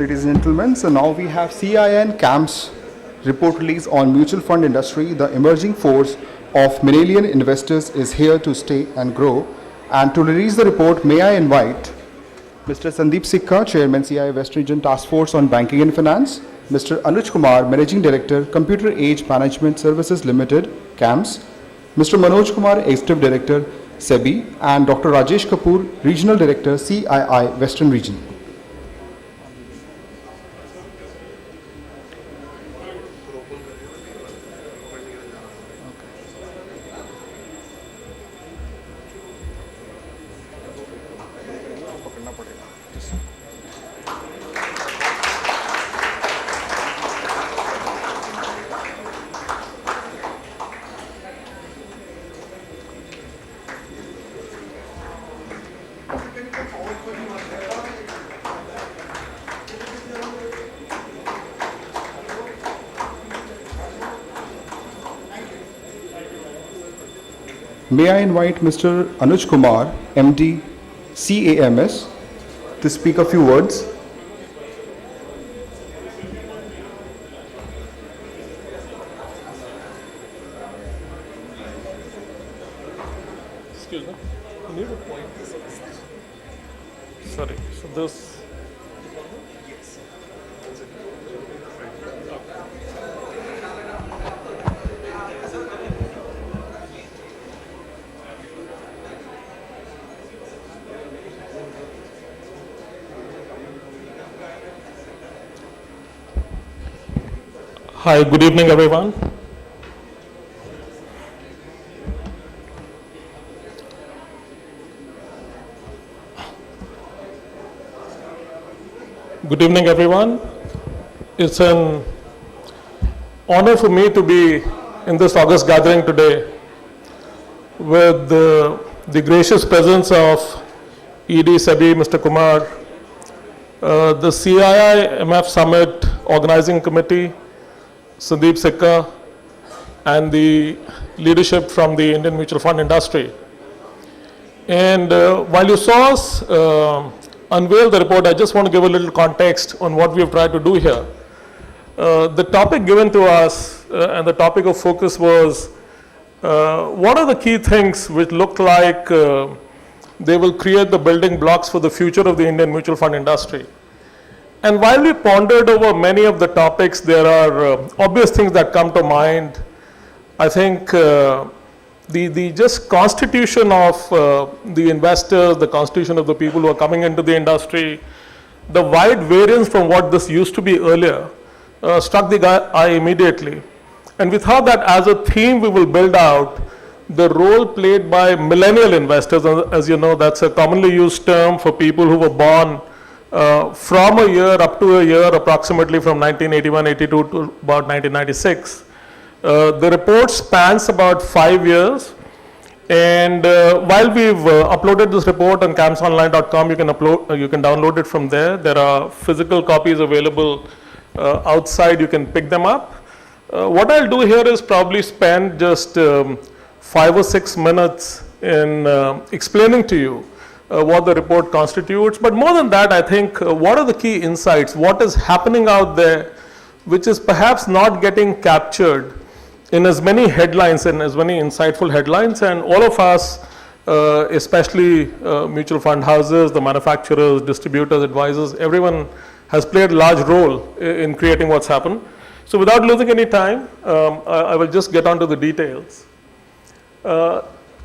Ladies and gentlemen, so now we have CII and CAMS report release on mutual fund industry. The emerging force of millennial investors is here to stay and grow. And to release the report, may I invite Mr. Sandeep Sikka, Chairman, CII West Region Task Force on Banking and Finance, Mr. Anuj Kumar, Managing Director, Computer Age Management Services Limited, CAMS, Mr. Manoj Kumar, Executive Director, SEBI, and Dr. Rajesh Kapoor, Regional Director, CII Western Region. May I invite Mr. Anuj Kumar, MD, CAMS, to speak a few words. Excuse me. I need a point. Sorry. So this. Hi, good evening, everyone. Good evening, everyone. It's an honor for me to be in this August gathering today with the gracious presence of ED SEBI, Mr. Kumar, the CII MF Summit Organizing Committee, Sandeep Sikka, and the leadership from the Indian mutual fund industry. And while you saw us unveil the report, I just want to give a little context on what we have tried to do here. The topic given to us and the topic of focus was what are the key things which look like they will create the building blocks for the future of the Indian mutual fund industry. And while we pondered over many of the topics, there are obvious things that come to mind. I think the just constitution of the investors, the constitution of the people who are coming into the industry, the wide variance from what this used to be earlier struck the eye immediately. And we thought that as a theme we will build out the role played by millennial investors. As you know, that's a commonly used term for people who were born from a year up to a year, approximately from 1981-82 to about 1996. The report spans about 5 years, and while we've uploaded this report on camsonline.com, you can download it from there. There are physical copies available outside. You can pick them up. What I'll do here is probably spend just 5 or 6 minutes in explaining to you what the report constitutes. But more than that, I think what are the key insights? What is happening out there which is perhaps not getting captured in as many headlines and as many insightful headlines, and all of us, especially mutual fund houses, the manufacturers, distributors, advisors, everyone has played a large role in creating what's happened. So without losing any time, I will just get on to the details.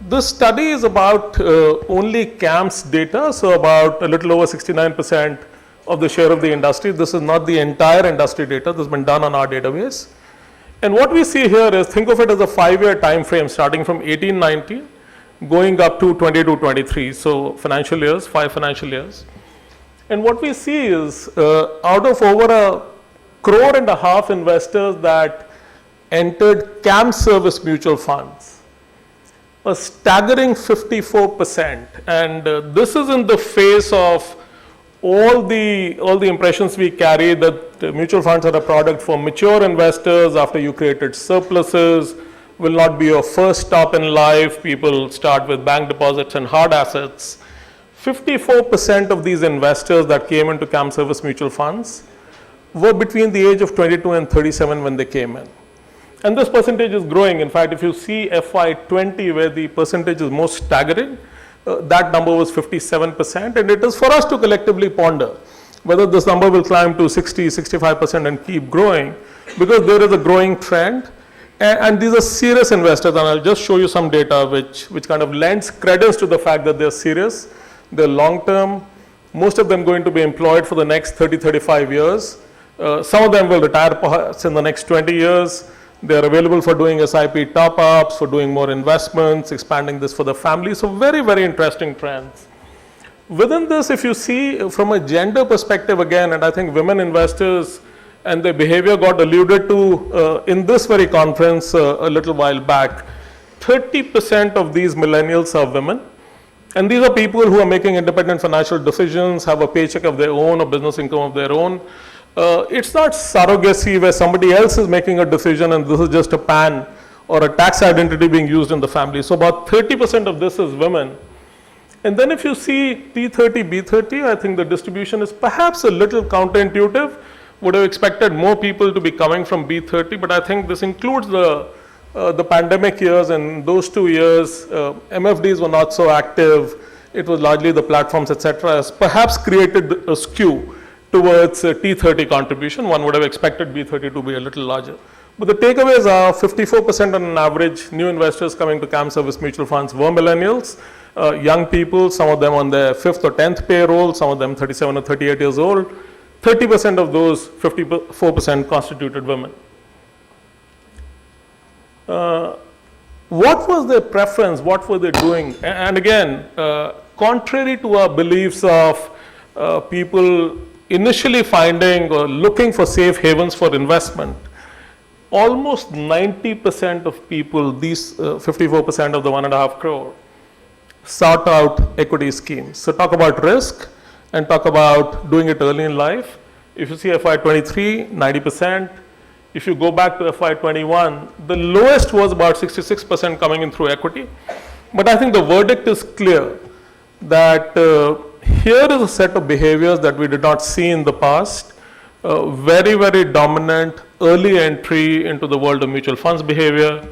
This study is about only CAMS data, so about a little over 69% of the share of the industry. This is not the entire industry data. This has been done on our database. And what we see here is, think of it as a 5-year time frame starting from 18-19 going up to 22-23. So financial years, 5 financial years. And what we see is out of over 1.5 crore investors that entered CAMS service mutual funds, a staggering 54%. And this is in the face of all the impressions we carry that mutual funds are a product for mature investors. After you created surpluses, will not be your first stop in life. People start with bank deposits and hard assets. 54% of these investors that came into CAMS service mutual funds were between the age of 22 and 37 when they came in. And this percentage is growing. In fact, if you see FY20, where the percentage is most staggering, that number was 57%. And it is for us to collectively ponder whether this number will climb to 60, 65% and keep growing, because there is a growing trend. And these are serious investors. And I'll just show you some data which kind of lends credence to the fact that they're serious, they're long term, most of them going to be employed for the next 30, 35 years. Some of them will retire perhaps in the next 20 years. They're available for doing SIP top-ups, for doing more investments, expanding this for the family. So very, very interesting trends. Within this, if you see from a gender perspective again, and I think women investors and their behavior got alluded to in this very conference a little while back, 30% of these millennials are women. And these are people who are making independent financial decisions, have a paycheck of their own, a business income of their own. It's not surrogacy where somebody else is making a decision and this is just a PAN or a tax identity being used in the family. So about 30% of this is women. And then if you see T30, B30, I think the distribution is perhaps a little counterintuitive. Would have expected more people to be coming from B30, but I think this includes the pandemic years, and those 2 years, MFDs were not so active. It was largely the platforms, etc., has perhaps created a skew towards T30 contribution. One would have expected B30 to be a little larger. But the takeaways are 54% on an average new investors coming to CAMS service mutual funds were millennials, young people, some of them on their 5th or 10th payroll, some of them 37 or 38 years old. 30% of those 54% constituted women. What was their preference? What were they doing? And again, contrary to our beliefs of people initially finding or looking for safe havens for investment, almost 90% of people, these 54% of the 1.5 crore, sought out equity schemes. So talk about risk and talk about doing it early in life. If you see FY23, 90%. If you go back to FY21, the lowest was about 66% coming in through equity. But I think the verdict is clear that here is a set of behaviors that we did not see in the past. Very, very dominant early entry into the world of mutual funds behavior.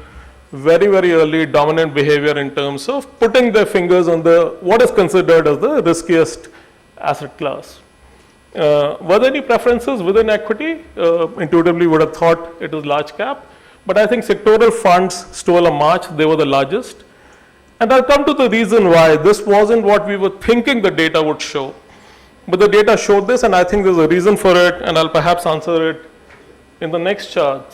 Very, very early dominant behavior in terms of putting their fingers on what is considered as the riskiest asset class. Were there any preferences within equity? Intuitively would have thought it was large cap, but I think sectoral funds stole a march. They were the largest. And I'll come to the reason why. This wasn't what we were thinking the data would show, but the data showed this, and I think there's a reason for it, and I'll perhaps answer it in the next chart.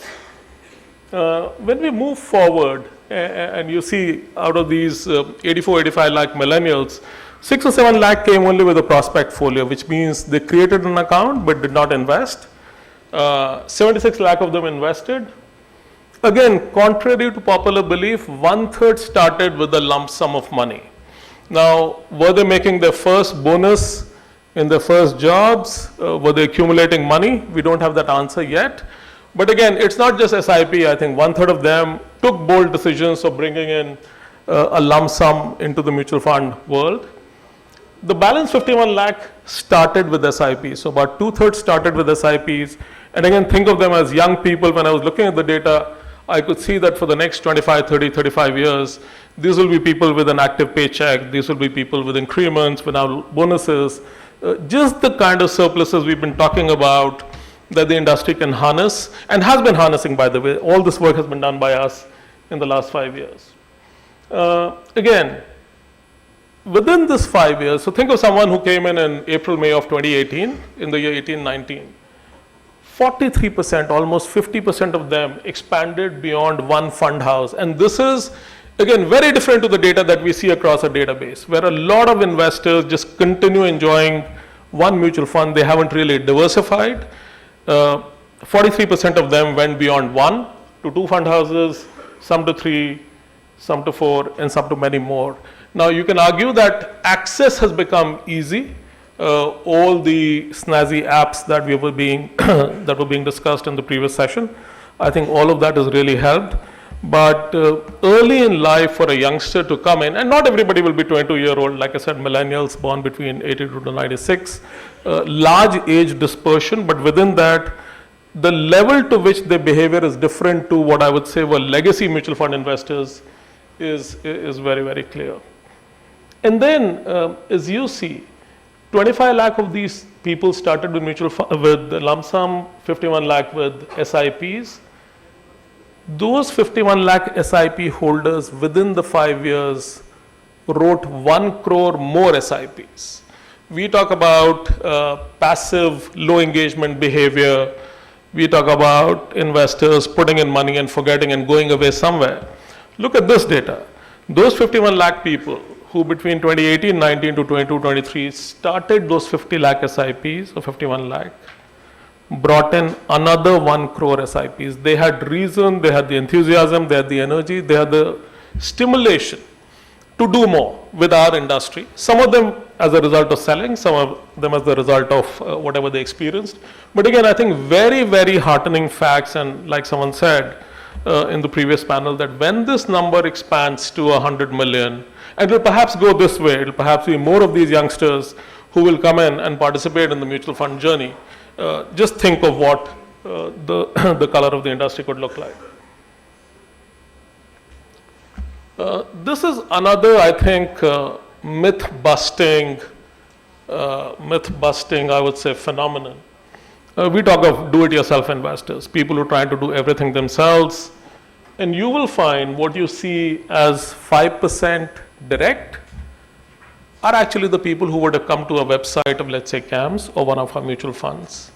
When we move forward, and you see out of these 84, 85 lakh millennials, 6 or 7 lakh came only with a prospect folio, which means they created an account but did not invest. 76 lakh of them invested. Again, contrary to popular belief, 1/3 started with a lump sum of money. Now, were they making their first bonus in their first jobs? Were they accumulating money? We don't have that answer yet. But again, it's not just SIP. I think 1/3 of them took bold decisions of bringing in a lump sum into the mutual fund world. The balance 51 lakh started with SIP. So about 2/3 started with SIPs. And again, think of them as young people. When I was looking at the data, I could see that for the next 25, 30, 35 years, these will be people with an active paycheck. These will be people with increments, without bonuses. Just the kind of surpluses we've been talking about that the industry can harness, and has been harnessing, by the way. All this work has been done by us in the last 5 years. Again, within this 5 years, so think of someone who came in April, May of 2018, in the year 18-19. 43%, almost 50% of them expanded beyond one fund house. And this is, again, very different to the data that we see across a database, where a lot of investors just continue enjoying one mutual fund. They haven't really diversified. 43% of them went beyond 1 to 2 fund houses, some to 3, some to 4, and some to many more. Now, you can argue that access has become easy. All the snazzy apps that were being discussed in the previous session, I think all of that has really helped. But early in life for a youngster to come in, and not everybody will be 22-year-old, like I said, millennials born between 82 to 96, large age dispersion, but within that, the level to which their behavior is different to what I would say were legacy mutual fund investors is very, very clear. And then, as you see, 25 lakh of these people started with with lump sum, 51 lakh with SIPs. Those 51 lakh SIP holders within the 5 years wrote 1 crore more SIPs. We talk about passive, low engagement behavior. We talk about investors putting in money and forgetting and going away somewhere. Look at this data. Those 51 lakh people who between 2018-19 to 22-23 started those 50 lakh SIPs or 51 lakh, brought in another 1 crore SIPs. They had reason, they had the enthusiasm, they had the energy, they had the stimulation to do more with our industry. Some of them as a result of selling, some of them as the result of whatever they experienced. But again, I think very, very heartening facts, and like someone said in the previous panel, that when this number expands to 100 million, and it will perhaps go this way, it will perhaps be more of these youngsters who will come in and participate in the mutual fund journey. Just think of what the color of the industry could look like. This is another, I think, myth-busting, I would say, phenomenon. We talk of do-it-yourself investors, people who are trying to do everything themselves, and you will find what you see as 5% direct are actually the people who would have come to a website of, let's say, CAMS or one of our mutual funds.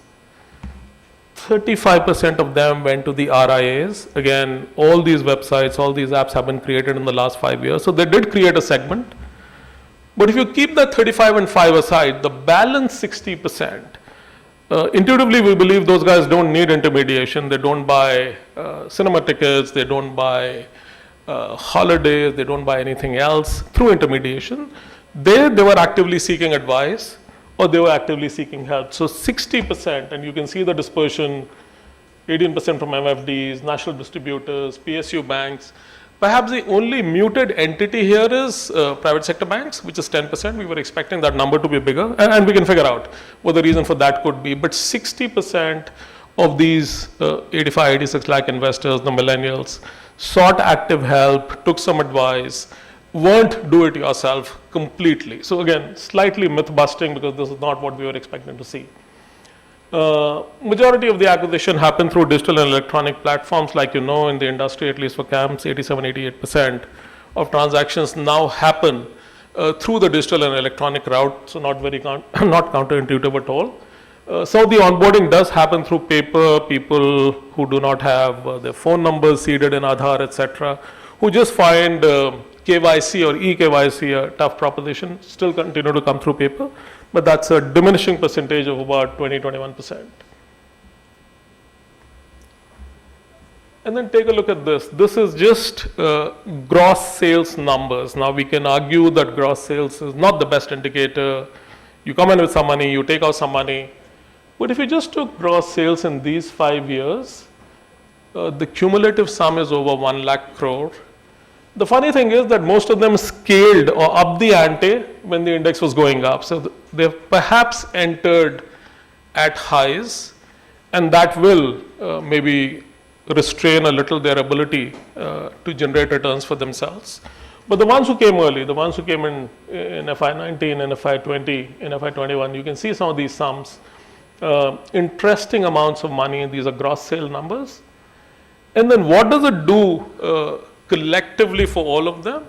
35% of them went to the RIAs. Again, all these websites, all these apps have been created in the last 5 years. So they did create a segment. But if you keep that 35 and 5 aside, the balance 60%, intuitively we believe those guys don't need intermediation. They don't buy cinema tickets, they don't buy holidays, they don't buy anything else through intermediation. They were actively seeking advice, or they were actively seeking help. So 60%, and you can see the dispersion, 18% from MFDs, national distributors, PSU banks. Perhaps the only muted entity here is private sector banks, which is 10%. We were expecting that number to be bigger, and we can figure out what the reason for that could be. But 60% of these 85, 86 lakh investors, the millennials, sought active help, took some advice, weren't do-it-yourself completely. So again, slightly myth-busting, because this is not what we were expecting to see. Majority of the acquisition happened through digital and electronic platforms. Like you know, in the industry, at least for CAMS, 87, 88% of transactions now happen through the digital and electronic route, so not counterintuitive at all. So the onboarding does happen through paper, people who do not have their phone numbers seeded in Aadhaar, etc., who just find KYC or e-KYC a tough proposition, still continue to come through paper, but that's a diminishing percentage of about 20-21%. And then take a look at this. This is just gross sales numbers. Now we can argue that gross sales is not the best indicator. You come in with some money, you take out some money. But if you just took gross sales in these 5 years, the cumulative sum is over 1 lakh crore. The funny thing is that most of them scaled or upped the ante when the index was going up. So they've perhaps entered at highs, and that will maybe restrain a little their ability to generate returns for themselves. But the ones who came early, the ones who came in FY19, in FY20, in FY21, you can see some of these sums. Interesting amounts of money, these are gross sale numbers. And then what does it do collectively for all of them?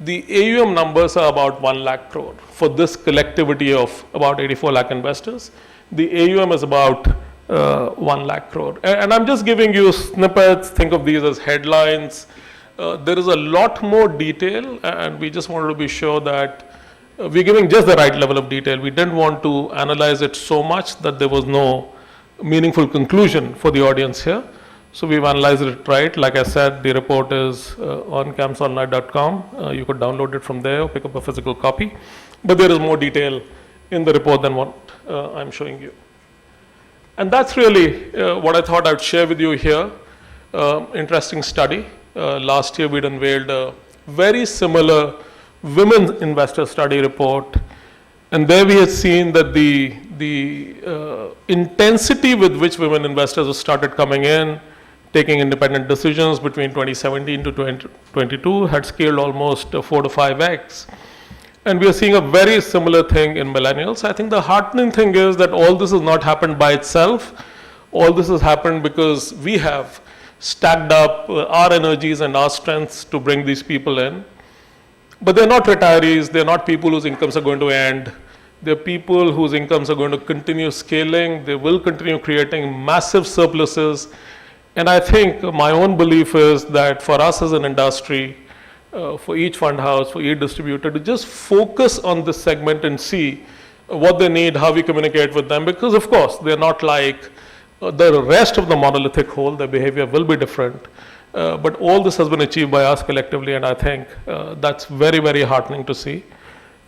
The AUM numbers are about 1 lakh crore. For this collectivity of about 84 lakh investors, the AUM is about 1 lakh crore. And I'm just giving you snippets, think of these as headlines. There is a lot more detail, and we just wanted to be sure that we're giving just the right level of detail. We didn't want to analyze it so much that there was no meaningful conclusion for the audience here. So we've analyzed it right. Like I said, the report is on camsonline.com. You could download it from there or pick up a physical copy. But there is more detail in the report than what I'm showing you. And that's really what I thought I'd share with you here. Interesting study. last year we'd unveiled a very similar women investor study report. And there we had seen that the intensity with which women investors have started coming in, taking independent decisions between 2017 to 2022 had scaled almost 4 to 5x. And we are seeing a very similar thing in millennials. I think the heartening thing is that all this has not happened by itself. All this has happened because we have stacked up our energies and our strengths to bring these people in. But they're not retirees, they're not people whose incomes are going to end. They're people whose incomes are going to continue scaling, they will continue creating massive surpluses. And I think my own belief is that for us as an industry, for each fund house, for each distributor, to just focus on this segment and see what they need, how we communicate with them, because of course, they're not like the rest of the monolithic whole, their behavior will be different. But all this has been achieved by us collectively, and I think that's very, very heartening to see.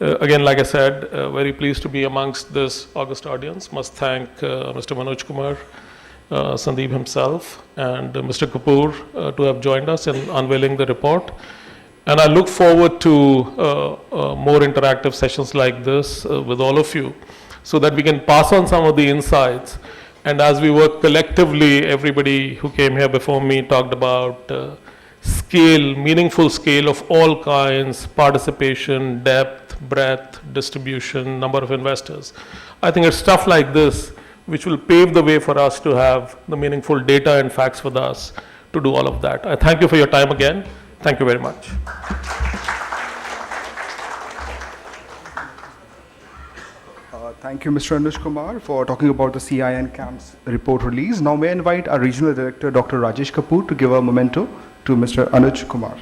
Again, like I said, very pleased to be amongst this august audience. Must thank Mr. Manoj Kumar, Sandeep himself, and Mr. Kapoor to have joined us in unveiling the report. And I look forward to more interactive sessions like this with all of you, so that we can pass on some of the insights. And as we work collectively, everybody who came here before me talked about scale, meaningful scale of all kinds, participation, depth, breadth, distribution, number of investors. I think it's stuff like this which will pave the way for us to have the meaningful data and facts with us to do all of that. I thank you for your time again. Thank you very much. Thank you, Mr. Anuj Kumar, for talking about the CII and CAMS report release. Now may I invite our Regional Director, Dr. Rajesh Kapoor, to give a memento to Mr. Anuj Kumar.